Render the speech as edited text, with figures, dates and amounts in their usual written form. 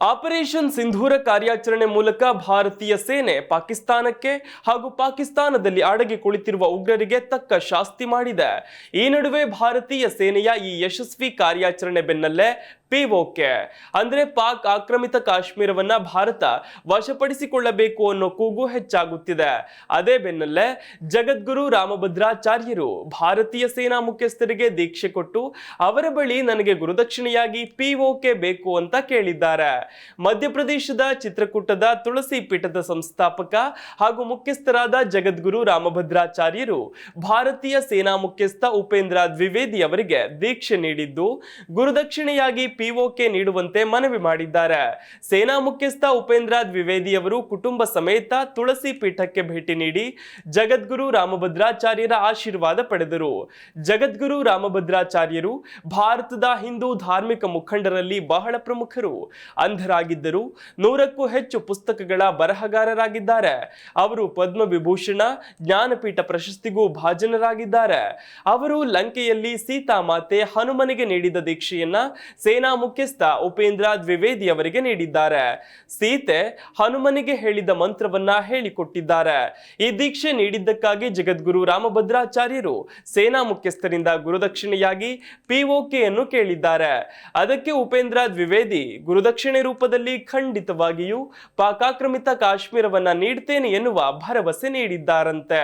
Operation ಸಿಂಧೂರ ಕಾರ್ಯಾಚರಣೆ ಮೂಲಕ ಭಾರತೀಯ ಸೇನೆ ಪಾಕಿಸ್ತಾನಕ್ಕೆ ಹಾಗೂ ಪಾಕಿಸ್ತಾನದಲ್ಲಿ ಅಡಗಿ ಕುಳಿತಿರುವ ಉಗ್ರರಿಗೆ ತಕ್ಕ ಶಾಸ್ತಿ ಮಾಡಿದೆ. ಈ ನಡುವೆ ಭಾರತೀಯ ಸೇನೆಯ ಈ ಯಶಸ್ವಿ ಕಾರ್ಯಾಚರಣೆ ಬೆನ್ನಲ್ಲೇ ಪಿಒಕೆ ಅಂದ್ರೆ ಪಾಕ್ ಆಕ್ರಮಿತ ಕಾಶ್ಮೀರವನ್ನ ಭಾರತ ವಶಪಡಿಸಿಕೊಳ್ಳಬೇಕು ಅನ್ನೋ ಕೂಗು ಹೆಚ್ಚಾಗುತ್ತಿದೆ. ಅದೇ ಬೆನ್ನಲ್ಲೇ ಜಗದ್ಗುರು ರಾಮಭದ್ರಾಚಾರ್ಯರು ಭಾರತೀಯ ಸೇನಾ ಮುಖ್ಯಸ್ಥರಿಗೆ ದೀಕ್ಷೆ ಕೊಟ್ಟು ಅವರ ಬಳಿ ನನಗೆ ಗುರುದಕ್ಷಿಣೆಯಾಗಿ ಪಿಒಕೆ ಬೇಕು ಅಂತ ಕೇಳಿದ್ದಾರೆ. ಮಧ್ಯಪ್ರದೇಶದ ಚಿತ್ರಕೂಟದ ತುಳಸಿ ಪೀಠದ ಸಂಸ್ಥಾಪಕ ಹಾಗೂ ಮುಖ್ಯಸ್ಥರಾದ ಜಗದ್ಗುರು ರಾಮಭದ್ರಾಚಾರ್ಯರು ಭಾರತೀಯ ಸೇನಾ ಮುಖ್ಯಸ್ಥ ಉಪೇಂದ್ರ ದ್ವಿವೇದಿ ಅವರಿಗೆ ದೀಕ್ಷೆ ನೀಡಿದ್ದು ಗುರುದಕ್ಷಿಣೆಯಾಗಿ ಪಿಒಕೆ ನೀಡುವಂತೆ ಮನವಿ ಮಾಡಿದ್ದಾರೆ. ಸೇನಾ ಮುಖ್ಯಸ್ಥ ಉಪೇಂದ್ರ ದ್ವಿವೇದಿ ಅವರು ಕುಟುಂಬ ಸಮೇತ ತುಳಸಿ ಪೀಠಕ್ಕೆ ಭೇಟಿ ನೀಡಿ ಜಗದ್ಗುರು ರಾಮಭದ್ರಾಚಾರ್ಯರ ಆಶೀರ್ವಾದ ಪಡೆದರು. ಜಗದ್ಗುರು ರಾಮಭದ್ರಾಚಾರ್ಯರು ಭಾರತದ ಹಿಂದೂ ಧಾರ್ಮಿಕ ಮುಖಂಡರಲ್ಲಿ ಬಹಳ ಪ್ರಮುಖರು. ಅಂಧರಾಗಿದ್ದರು, 100ಕ್ಕೂ ಹೆಚ್ಚು ಪುಸ್ತಕಗಳ ಬರಹಗಾರರಾಗಿದ್ದಾರೆ. ಅವರು ಪದ್ಮವಿಭೂಷಣ, ಜ್ಞಾನಪೀಠ ಪ್ರಶಸ್ತಿಗೂ ಭಾಜನರಾಗಿದ್ದಾರೆ. ಅವರು ಲಂಕೆಯಲ್ಲಿ ಸೀತಾಮಾತೆ ಹನುಮನಿಗೆ ನೀಡಿದ ದೀಕ್ಷೆಯನ್ನ ಸೇನಾ ಮುಖ್ಯಸ್ಥ ಉಪೇಂದ್ರ ದ್ವಿವೇದಿ ಅವರಿಗೆ ನೀಡಿದ್ದಾರೆ. ಸೀತೆ ಹನುಮನಿಗೆ ಹೇಳಿದ ಮಂತ್ರವನ್ನ ಹೇಳಿಕೊಟ್ಟಿದ್ದಾರೆ. ಈ ದೀಕ್ಷೆ ನೀಡಿದ್ದಕ್ಕಾಗಿ ಜಗದ್ಗುರು ರಾಮಭದ್ರಾಚಾರ್ಯರು ಸೇನಾ ಮುಖ್ಯಸ್ಥರಿಂದ ಗುರುದಕ್ಷಿಣೆಯಾಗಿ ಪಿಒಕೆಯನ್ನು ಕೇಳಿದ್ದಾರೆ. ಅದಕ್ಕೆ ಉಪೇಂದ್ರ ದ್ವಿವೇದಿ ಗುರುದಕ್ಷಿಣೆ ರೂಪದಲ್ಲಿ ಖಂಡಿತವಾಗಿಯೂ ಪಾಕ್ ಆಕ್ರಮಿತ ಕಾಶ್ಮೀರವನ್ನ ನೀಡ್ತೇನೆ ಎನ್ನುವ ಭರವಸೆ ನೀಡಿದ್ದಾರಂತೆ.